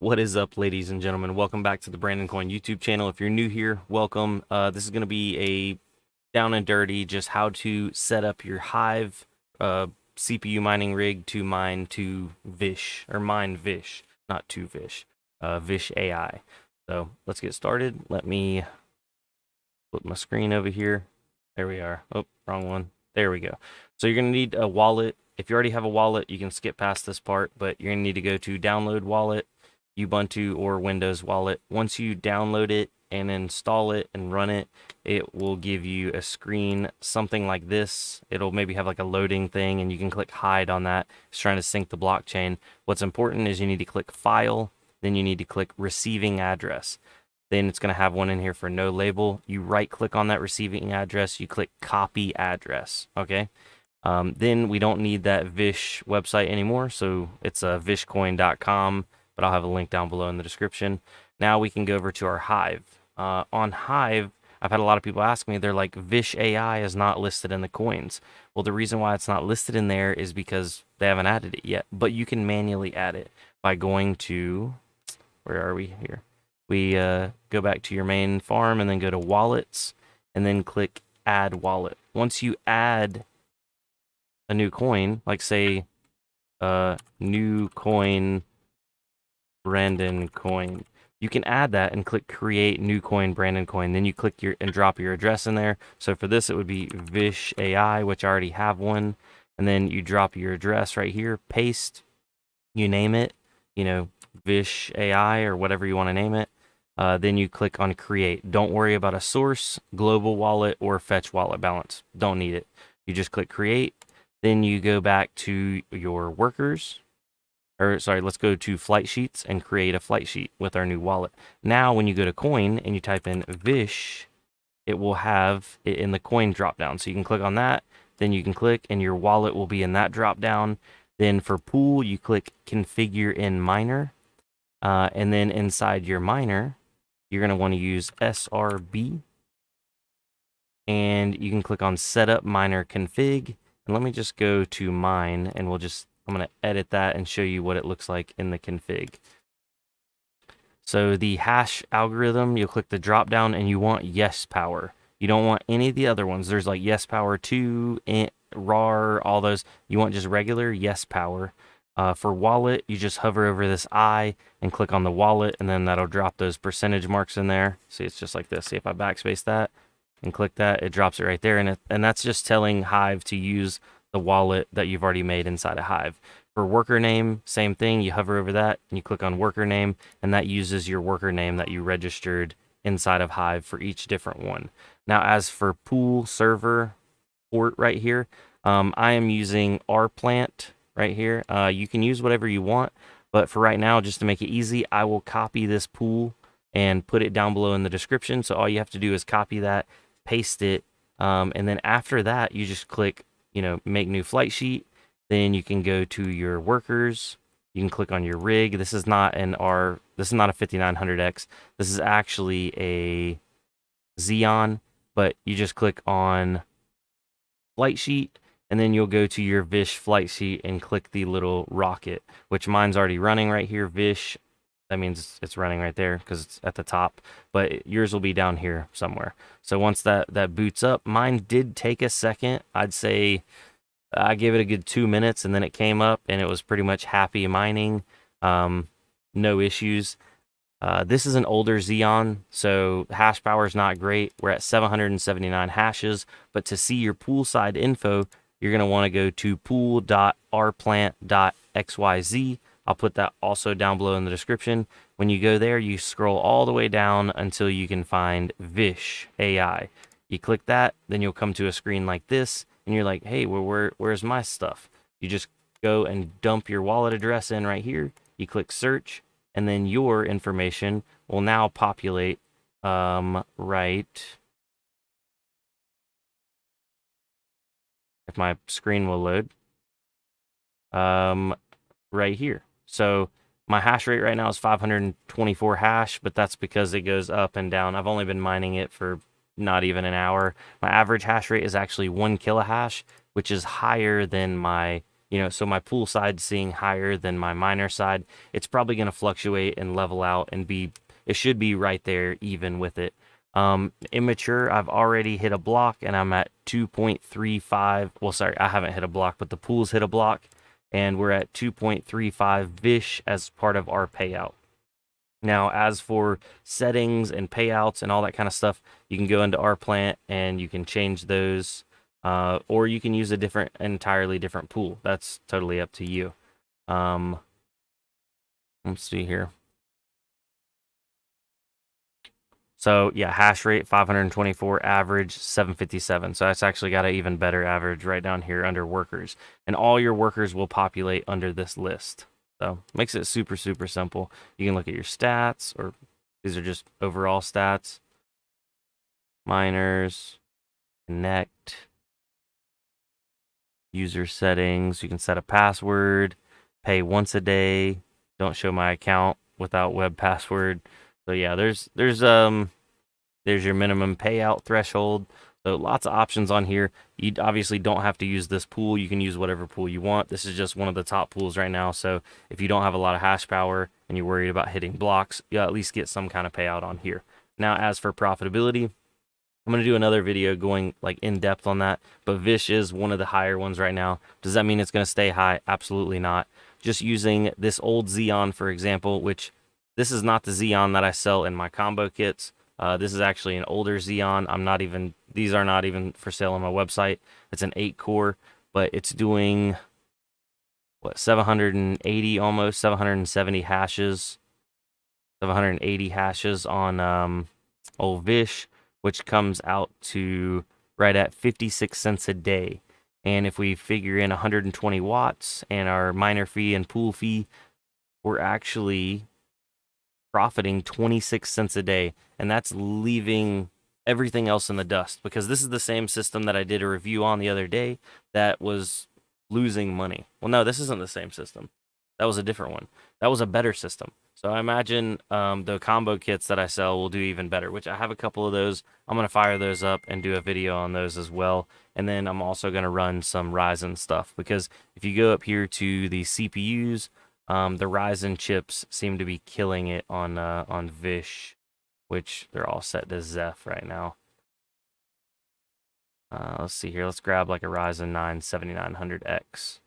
What is up, ladies and gentlemen? Welcome back to the Brandon Coin YouTube channel. If you're new here, welcome. This is going to be a down and dirty, just how to set up your Hive CPU mining rig to mine to Vish, or mine Vish, not to Vish, Vish AI. So let's get started. Let me flip my screen over here. There we are. Oh, wrong one. There we go. So you're going to need a wallet. If you already have a wallet, you can skip past this part, but you're going to need to go to download wallet, Ubuntu or Windows wallet. Once you download it and install it and run it, it will give you a screen something like this. It'll maybe have like a loading thing and you can click hide on that. It's trying to sync the blockchain. What's important is you need to click file, then you need to click receiving address. Then it's going to have one in here for no label. You right click on that receiving address, you click copy address, okay? Then we don't need that Vish website anymore, so it's vishcoin.com, but I'll have a link down below in the description. Now we can go over to our Hive. On Hive, I've had a lot of people ask me, they're like, Vish AI is not listed in the coins. Well, the reason why it's not listed in there is because they haven't added it yet, but you can manually add it by going to, where are we here? We go back to your main farm and then go to wallets and then click add wallet. Once you add a new coin, like say new coin Brandon coin, you can add that and click create new coin Brandon coin. Then you click your and drop your address in there. So for this it would be Vish AI, which I already have one, and then you drop your address right here, paste, you name it, you know, Vish AI or whatever you want to name it. Then you click on create. Don't worry about a source, global wallet, or fetch wallet balance. Don't need it. You just click create. Then you go back to your workers, or sorry, let's go to flight sheets and create a flight sheet with our new wallet. Now, when you go to coin and you type in Vish, it will have it in the coin drop down. So you can click on that, then you can click and your wallet will be in that drop down. Then for pool, you click configure in miner. And then inside your miner, you're going to want to use SRB. And you can click on setup miner config. And let me just go to mine and I'm going to edit that and show you what it looks like in the config. So the hash algorithm, you'll click the drop down and you want yes power. You don't want any of the other ones. There's like yes power 2, RAR, all those. You want just regular yes power. For wallet, you just hover over this I and click on the wallet, and then that'll drop those percentage marks in there. See, it's just like this. See, if I backspace that and click that, it drops it right there. And that's just telling Hive to use the wallet that you've already made inside of Hive. For worker name, same thing. You hover over that and you click on worker name, and that uses your worker name that you registered inside of Hive for each different one. Now, as for pool server port right here, I am using rplant right here. You can use whatever you want, but for right now, just to make it easy, I will copy this pool and put it down below in the description. So all you have to do is copy that, paste it, and then after that, you just click, make new flight sheet. Then you can go to your workers. You can click on your rig. This is not a 5900X. This is actually a Xeon, but you just click on flight sheet, and then you'll go to your Vish flight sheet and click the little rocket, which mine's already running right here. Vish, that means it's running right there because it's at the top, but yours will be down here somewhere. So once that boots up, mine did take a second. I'd say I gave it a good 2 minutes, and then it came up and it was pretty much happy mining. No issues. This is an older Xeon, so hash power is not great. We're at 779 hashes, but to see your poolside info, you're going to want to go to pool.rplant.xyz. I'll put that also down below in the description. When you go there, you scroll all the way down until you can find Vish AI. You click that, then you'll come to a screen like this, and you're like, hey, where's my stuff? You just go and dump your wallet address in right here. You click search, and then your information will now populate right. If my screen will load, right here. So my hash rate right now is 524 hash, but that's because it goes up and down. I've only been mining it for not even an hour. My average hash rate is actually 1 kilohash, which is higher than my so my pool side seeing higher than my miner side, it's probably going to fluctuate and level out and it should be right there even with it. Immature, I've already hit a block and I'm at 2.35. Well, sorry, I haven't hit a block, but the pool's hit a block and we're at 2.35 VISH as part of our payout. Now, as for settings and payouts and all that kind of stuff, you can go into our plant and you can change those, or you can use a entirely different pool. That's totally up to you. Let's see here. So yeah, hash rate 524, average 757. So that's actually got an even better average right down here under workers. And all your workers will populate under this list. So makes it super, super simple. You can look at your stats, or these are just overall stats. Miners, connect, user settings. You can set a password, pay once a day. Don't show my account without web password. So yeah, there's your minimum payout threshold. So lots of options on here. You obviously don't have to use this pool. You can use whatever pool you want. This is just one of the top pools right now. So if you don't have a lot of hash power and you're worried about hitting blocks, you'll at least get some kind of payout on here. Now, as for profitability, I'm going to do another video going like in depth on that, but Vish is one of the higher ones right now. Does that mean it's going to stay high? Absolutely not. Just using this old Xeon, for example, which this is not the Xeon that I sell in my combo kits. This is actually an older Xeon. These are not even for sale on my website. It's an 8-core, but it's doing, 780 almost, 770 hashes, 780 hashes on old Vish, which comes out to right at 56 cents a day. And if we figure in 120 watts and our miner fee and pool fee, we're actually profiting 26 cents a day, and that's leaving everything else in the dust, because this is the same system that I did a review on the other day that was losing money. Well, no, this isn't the same system. That was a different one. That was a better system. So I imagine the combo kits that I sell will do even better, which I have a couple of those. I'm going to fire those up and do a video on those as well. And then I'm also going to run some Ryzen stuff, because if you go up here to the CPUs, the Ryzen chips seem to be killing it on Vish, which they're all set to Zeph right now. Let's see here. Let's grab like a Ryzen 9 7900X.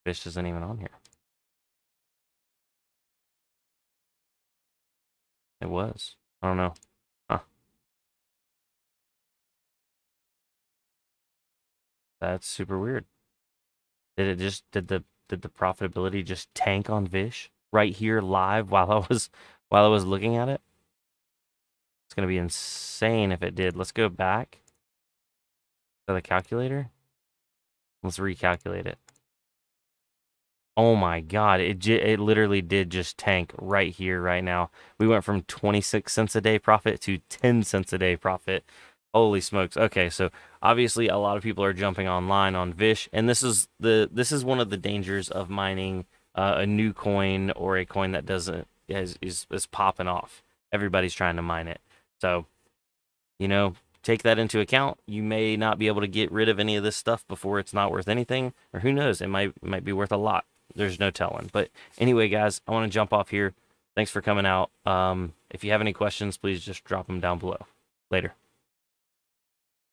Vish isn't even on here. It was. I don't know. Huh. That's super weird. Did the profitability just tank on Vish right here live while I was looking at it? It's gonna be insane if it did. Let's go back to the calculator. Let's recalculate it. Oh my God, it literally did just tank right here, right now. We went from 26 cents a day profit to 10 cents a day profit. Holy smokes. Okay, so obviously a lot of people are jumping online on Vish, and this is one of the dangers of mining a new coin, or a coin that is popping off. Everybody's trying to mine it. So, take that into account. You may not be able to get rid of any of this stuff before it's not worth anything, or who knows, it might be worth a lot. There's no telling. But anyway, guys, I want to jump off here. Thanks for coming out. If you have any questions, please just drop them down below. Later.